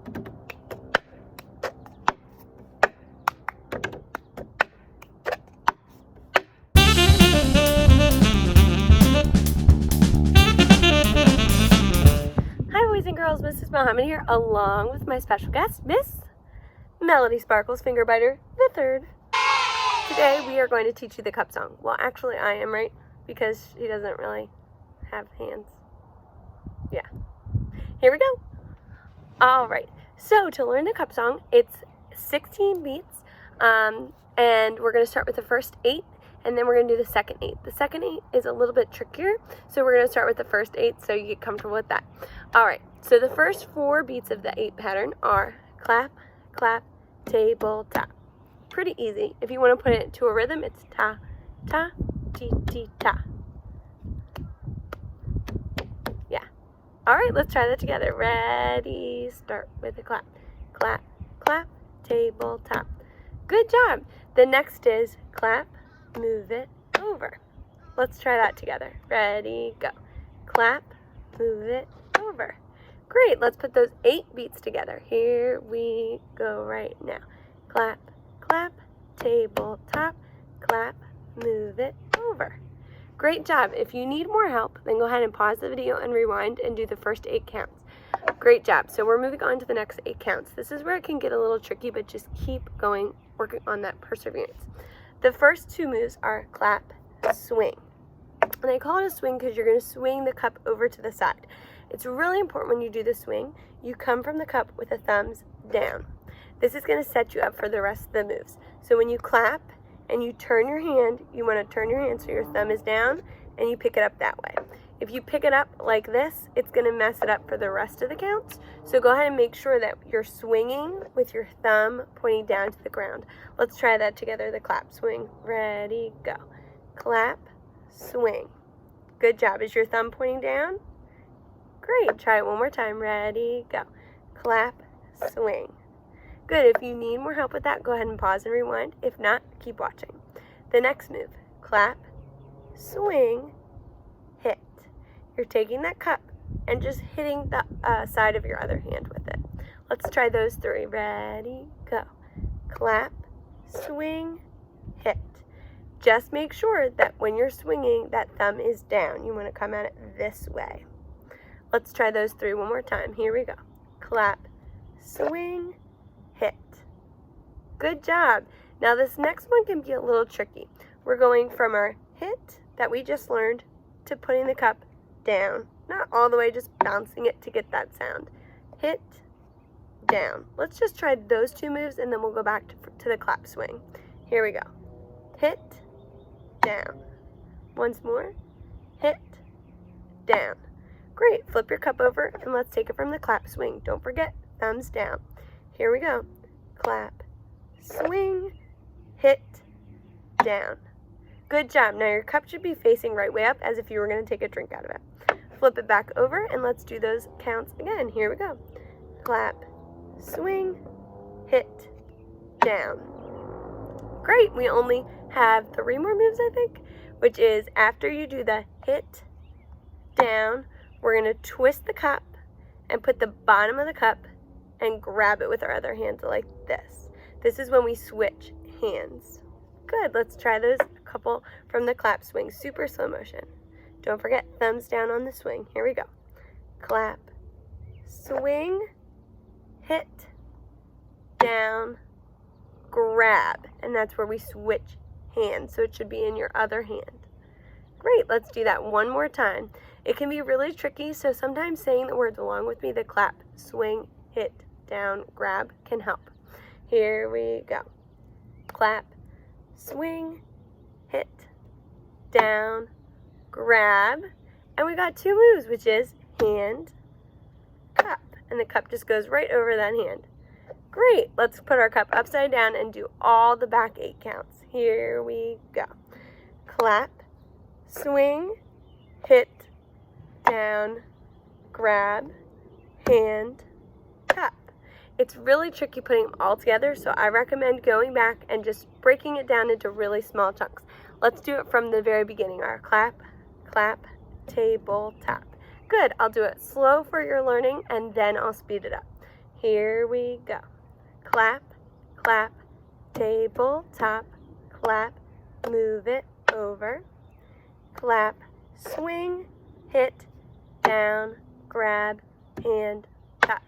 Hi boys and girls, Mrs. Muhammad here, along with my special guest, Miss Melody Sparkles Fingerbiter III. Today we are going to teach you the cup song. Well, actually I am, right? Because she doesn't really have hands. Yeah. Here we go. Alright, so to learn the cup song, it's 16 beats, and we're going to start with the first 8, and then we're going to do the second 8. The second 8 is a little bit trickier, so we're going to start with the first 8 so you get comfortable with that. Alright, so the first 4 beats of the 8 pattern are clap, clap, table, tap. Pretty easy. If you want to put it to a rhythm, it's ta, ta, ti, ti, ta. Yeah. Alright, let's try that together. Ready, start with a clap. Clap, clap, table, tap. Good job. The next is clap, move it over. Let's try that together. Ready, go. Clap, move it over. Great, let's put those 8 beats together. Here we go right now. Clap, clap, table, tap, clap, move it over. Great job. If you need more help, then go ahead and pause the video and rewind and do the first 8 counts. Great job. So we're moving on to the next 8 counts. This is where it can get a little tricky, but just keep going, working on that perseverance. The first 2 moves are clap, swing. And I call it a swing because you're going to swing the cup over to the side. It's really important when you do the swing, you come from the cup with the thumbs down. This is going to set you up for the rest of the moves. So when you clap and you turn your hand, you want to turn your hand so your thumb is down and you pick it up that way. If you pick it up like this, it's going to mess it up for the rest of the counts. So go ahead and make sure that you're swinging with your thumb pointing down to the ground. Let's try that together, the clap, swing. Ready, go. Clap, swing. Good job. Is your thumb pointing down? Great. Try it one more time. Ready, go. Clap, swing. Good. If you need more help with that, go ahead and pause and rewind. If not, keep watching. The next move, clap, swing, hit. You're taking that cup and just hitting the side of your other hand with it. Let's try those 3. Ready, go. Clap, swing, hit. Just make sure that when you're swinging, that thumb is down. You want to come at it this way. Let's try those 3 one more time. Here we go. Clap, swing, hit. Good job. Now this next one can be a little tricky. We're going from our hit that we just learned to putting the cup down. Not all the way, just bouncing it to get that sound. Hit, down. Let's just try those 2 moves and then we'll go back to the clap swing. Here we go. Hit, down. Once more. Hit, down. Great. Flip your cup over and let's take it from the clap swing. Don't forget, thumbs down. Here we go. Clap, swing, hit, down. Good job. Now your cup should be facing right way up as if you were going to take a drink out of it. Flip it back over and let's do those counts again. Here we go. Clap, swing, hit, down. Great. We only have 3 more moves, I think, which is after you do the hit, down, we're going to twist the cup and put the bottom of the cup and grab it with our other hand like this. This is when we switch hands. Good. Let's try those a couple from the clap swing. Super slow motion. Don't forget, thumbs down on the swing. Here we go. Clap, swing, hit, down, grab. And that's where we switch hands. So it should be in your other hand. Great. Let's do that one more time. It can be really tricky, so sometimes saying the words along with me, the clap, swing, hit, down, grab, can help. Here we go. Clap, swing, hit, down, grab, and we got 2 moves, which is hand, cup, and the cup just goes right over that hand. Great. Let's put our cup upside down and do all the back 8 counts. Here we go. Clap, swing, hit, down, grab, hand, cup. It's really tricky putting them all together, so I recommend going back and just breaking it down into really small chunks. Let's do it from the very beginning. Our clap, clap, table, tap. Good. I'll do it slow for your learning and then I'll speed it up. here we go. Clap, clap, tabletop, clap, move it over. Clap, swing, hit, down, grab, and tap.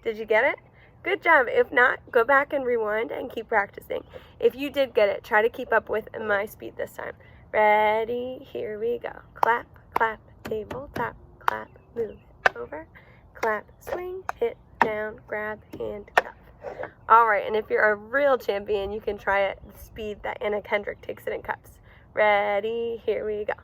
Did you get it? Good job. If not, go back and rewind and keep practicing. If you did get it, try to keep up with my speed this time. Ready? Here we go. Clap, clap, tabletop, clap, move it over. Clap, swing, hit, down, grab, and cuff. All right, and if you're a real champion, you can try it the speed that Anna Kendrick takes it in cups. Ready? Here we go.